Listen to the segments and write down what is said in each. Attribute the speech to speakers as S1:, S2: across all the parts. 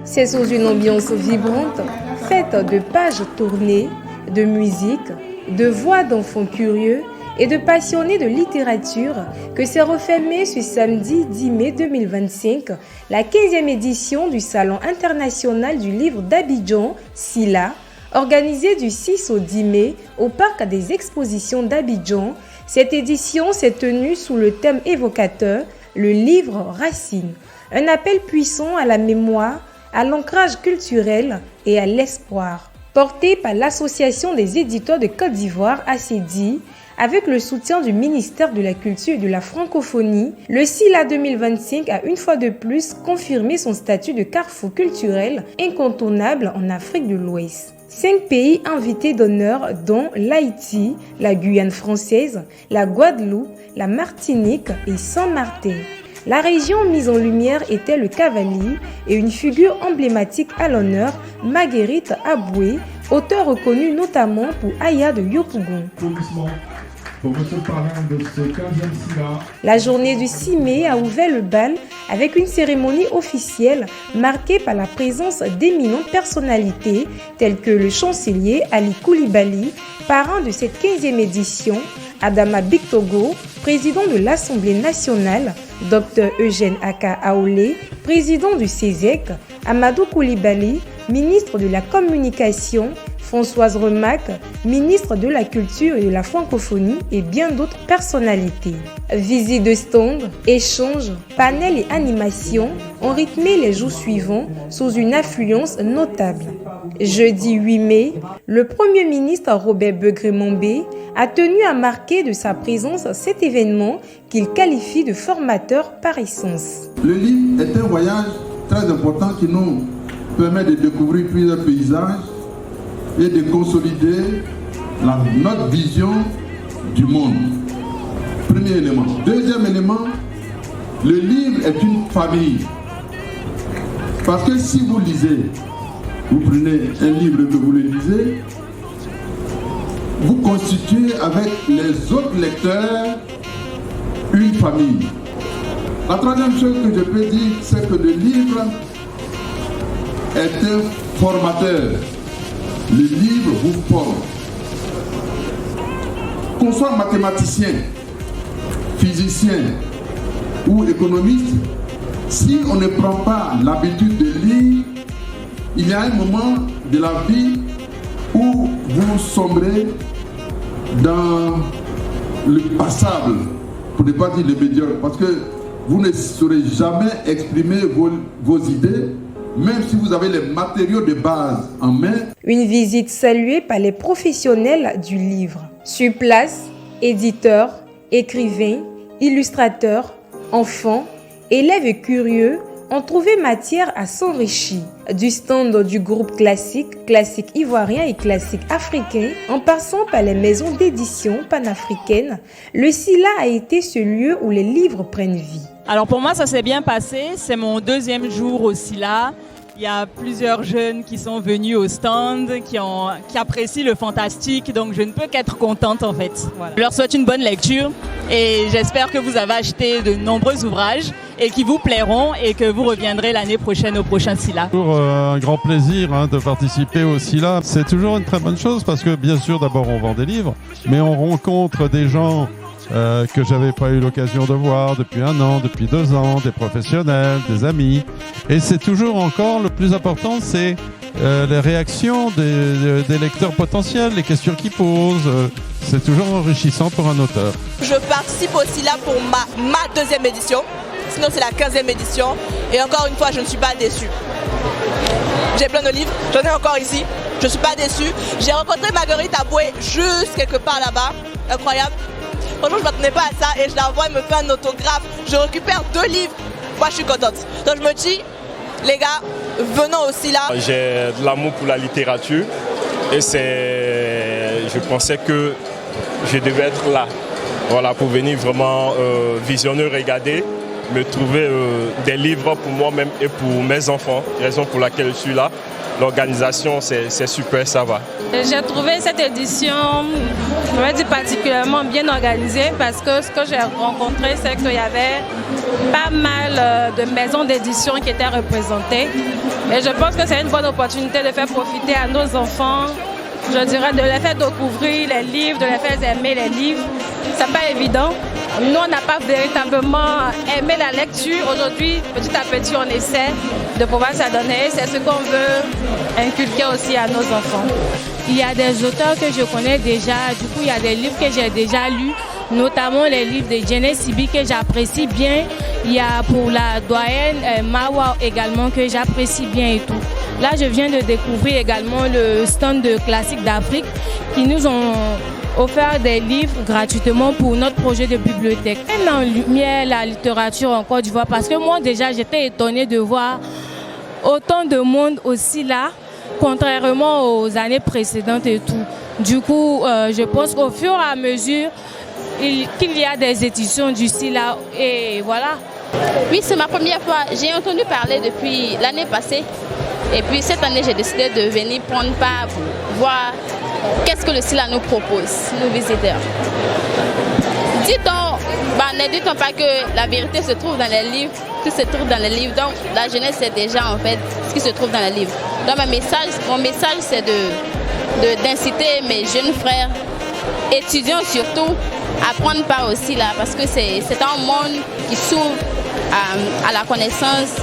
S1: C'est sous une ambiance vibrante, faite de pages tournées, de musique, de voix d'enfants curieux et de passionnés de littérature que s'est refermée ce samedi 10 mai 2025 la 15e édition du Salon international du livre d'Abidjan, SILA, organisée du 6 au 10 mai au Parc des expositions d'Abidjan. Cette édition s'est tenue sous le thème évocateur « Le livre racine », un appel puissant à la mémoire, à l'ancrage culturel et à l'espoir. Porté par l'Association des éditeurs de Côte d'Ivoire, ACEDI, avec le soutien du ministère de la Culture et de la Francophonie, le SILA 2025 a une fois de plus confirmé son statut de carrefour culturel incontournable en Afrique de l'Ouest. 5 pays invités d'honneur dont l'Haïti, la Guyane française, la Guadeloupe, la Martinique et Saint-Martin. La région mise en lumière était le Cavalier et une figure emblématique à l'honneur, Marguerite Aboué, auteur reconnu notamment pour Aya de Yopougon. La journée du 6 mai a ouvert le bal avec une cérémonie officielle marquée par la présence d'éminentes personnalités telles que le chancelier Ali Koulibaly, parrain de cette 15e édition, Adama Bictogo, président de l'Assemblée nationale, Dr Eugène Aka Aoulé, président du CESEC, Amadou Koulibaly, ministre de la Communication, Françoise Remac, ministre de la Culture et de la Francophonie et bien d'autres personnalités. Visite de stand, échanges, panels et animations ont rythmé les jours suivants sous une affluence notable. Jeudi 8 mai, le Premier ministre Robert Begré-Mambé a tenu à marquer de sa présence cet événement qu'il qualifie de formateur par essence.
S2: Le livre est un voyage très important qui nous permet de découvrir plusieurs paysages et de consolider notre vision du monde. Premier élément. Deuxième élément, le livre est une famille. Parce que si vous lisez, vous prenez un livre que vous le lisez, vous constituez avec les autres lecteurs une famille. La troisième chose que je peux dire, c'est que le livre est un formateur. Le livre vous forme. Qu'on soit mathématicien, physicien ou économiste, si on ne prend pas l'habitude de lire, il y a un moment de la vie où vous sombrez dans le passable, pour ne pas dire le médiocre, parce que vous ne saurez jamais exprimer vos idées, même si vous avez les matériaux de base en main.
S1: Une visite saluée par les professionnels du livre. Sur place, éditeurs, écrivains, illustrateurs, enfants, élèves curieux ont trouvé matière à s'enrichir. Du stand du groupe classique ivoirien et classique africain, en passant par les maisons d'édition panafricaines, le SILA a été ce lieu où les livres prennent vie.
S3: Alors pour moi, ça s'est bien passé. C'est mon 2e jour au SILA. Il y a plusieurs jeunes qui sont venus au stand, qui apprécient le fantastique, donc je ne peux qu'être contente en fait. Voilà. Je leur souhaite une bonne lecture et j'espère que vous avez acheté de nombreux ouvrages et qui vous plairont et que vous reviendrez l'année prochaine au prochain SILA.
S4: Toujours un grand plaisir de participer au SILA. C'est toujours une très bonne chose parce que bien sûr d'abord on vend des livres, mais on rencontre des gens que j'avais pas eu l'occasion de voir depuis 1 an, depuis 2 ans, des professionnels, des amis. Et c'est toujours encore le plus important, c'est les réactions des lecteurs potentiels, les questions qu'ils posent. C'est toujours enrichissant pour un auteur.
S5: Je participe au SILA pour ma 2e édition. Sinon c'est la 15e édition. Et encore une fois, je ne suis pas déçue. J'ai plein de livres, j'en ai encore ici. Je ne suis pas déçue. J'ai rencontré Marguerite Aboué juste quelque part là-bas. Incroyable. Franchement, je ne m'attendais pas à ça et je la vois, elle me fait un autographe. Je récupère 2 livres. Moi, je suis contente. Donc, je me dis, les gars, venons aussi là.
S6: J'ai de l'amour pour la littérature et je pensais que je devais être là. Voilà, pour venir vraiment visionner, regarder, me trouver des livres pour moi-même et pour mes enfants. Raison pour laquelle je suis là. l'organisation, c'est super, ça va.
S7: J'ai trouvé cette édition, on va dire, particulièrement bien organisée parce que ce que j'ai rencontré, c'est qu'il y avait pas mal de maisons d'édition qui étaient représentées. Et je pense que c'est une bonne opportunité de faire profiter à nos enfants, je dirais, de les faire découvrir les livres, de les faire aimer les livres. C'est pas évident. Nous, on n'a pas véritablement aimé la lecture. Aujourd'hui, petit à petit, on essaie de pouvoir s'adonner. C'est ce qu'on veut inculquer aussi à nos enfants.
S8: Il y a des auteurs que je connais déjà. Du coup, il y a des livres que j'ai déjà lus, notamment les livres de Jenny Sibi que j'apprécie bien. Il y a pour la doyenne Mawa également que j'apprécie bien et tout. Là, je viens de découvrir également le stand de Classiques d'Afrique qui nous ont offert des livres gratuitement pour notre projet de bibliothèque. Elle met en lumière la littérature en Côte d'Ivoire parce que moi déjà j'étais étonnée de voir autant de monde aussi là, contrairement aux années précédentes et tout. Du coup, je pense qu'au fur et à mesure qu'il y a des éditions d'ici là et voilà.
S9: Oui, c'est ma première fois. J'ai entendu parler depuis l'année passée. Et puis cette année, j'ai décidé de venir prendre part pour voir qu'est-ce que le SILA nous propose, nos visiteurs. Ne dit-on pas que la vérité se trouve dans les livres, tout se trouve dans les livres. Donc la jeunesse, c'est déjà en fait ce qui se trouve dans les livres. Donc mon message, c'est d'inciter mes jeunes frères, étudiants surtout, à prendre part aussi là, parce que c'est un monde qui s'ouvre à la connaissance,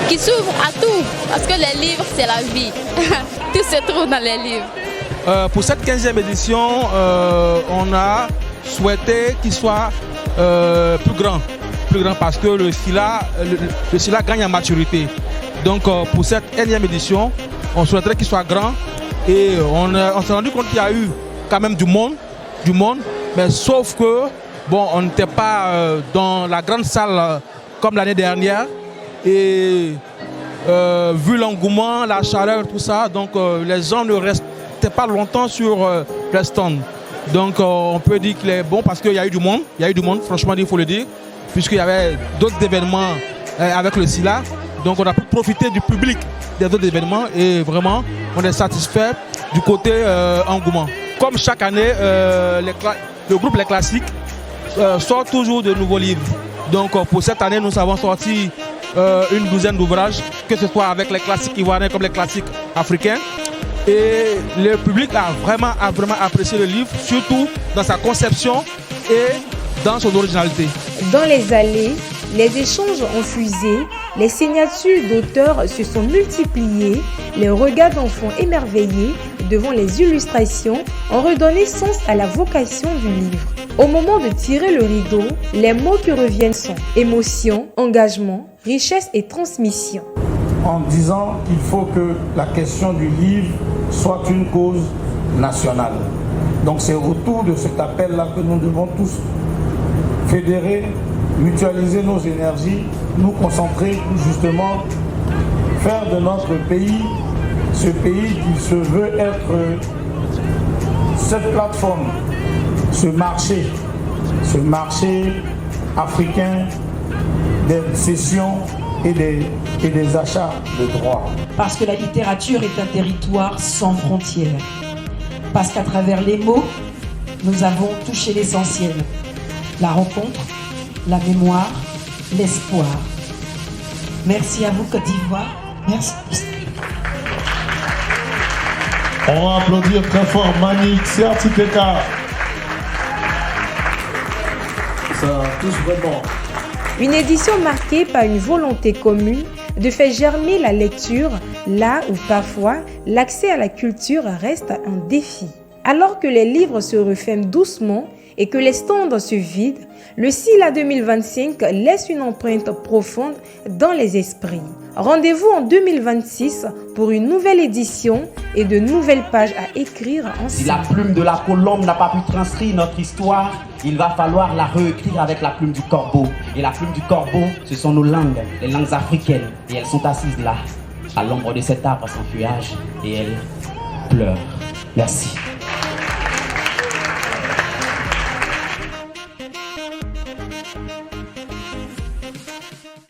S9: qui s'ouvre à tout, parce que les livres, c'est la vie. Tout se trouve dans les livres.
S10: Pour cette 15e édition, on a souhaité qu'il soit plus grand parce que le SILA gagne en maturité. Donc pour cette 1e édition, on souhaiterait qu'il soit grand et on s'est rendu compte qu'il y a eu quand même du monde, mais sauf que bon, on n'était pas dans la grande salle comme l'année dernière et vu l'engouement, la chaleur, tout ça, donc les gens ne restaient pas longtemps sur le stand. Donc on peut dire qu'il est bon parce qu'il y a eu du monde, franchement il faut le dire, puisqu'il y avait d'autres événements avec le SILA. Donc on a pu profiter du public des autres événements et vraiment on est satisfait du côté engouement. Comme chaque année, le groupe Les Classiques sort toujours de nouveaux livres. Donc pour cette année, nous avons sorti une douzaine d'ouvrages, que ce soit avec les classiques ivoiriens comme les classiques africains. Et le public a vraiment apprécié le livre, surtout dans sa conception et dans son originalité.
S1: Dans les allées, les échanges ont fusé, les signatures d'auteurs se sont multipliées, les regards d'enfants émerveillés devant les illustrations ont redonné sens à la vocation du livre. Au moment de tirer le rideau, les mots qui reviennent sont émotion, engagement, richesse et transmission.
S11: En disant qu'il faut que la question du livre soit une cause nationale. Donc c'est autour de cet appel-là que nous devons tous fédérer, mutualiser nos énergies, nous concentrer pour justement faire de notre pays ce pays qui se veut être cette plateforme, ce marché africain des cessions et des achats de droits.
S12: Parce que la littérature est un territoire sans frontières. Parce qu'à travers les mots, nous avons touché l'essentiel. La rencontre, la mémoire, l'espoir. Merci à vous Côte d'Ivoire. Merci.
S13: On va applaudir très fort Manik, Sertikeka. Ça touche vraiment.
S1: Une édition marquée par une volonté commune de faire germer la lecture là où parfois l'accès à la culture reste un défi. Alors que les livres se referment doucement et que les stands se vident, le SILA 2025 laisse une empreinte profonde dans les esprits. Rendez-vous en 2026 pour une nouvelle édition et de nouvelles pages à écrire ensemble.
S14: Si la plume de la colombe n'a pas pu transcrire notre histoire, il va falloir la réécrire avec la plume du corbeau. Et la plume du corbeau, ce sont nos langues, les langues africaines. Et elles sont assises là, à l'ombre de cet arbre sans feuillage, et elles pleurent. Merci.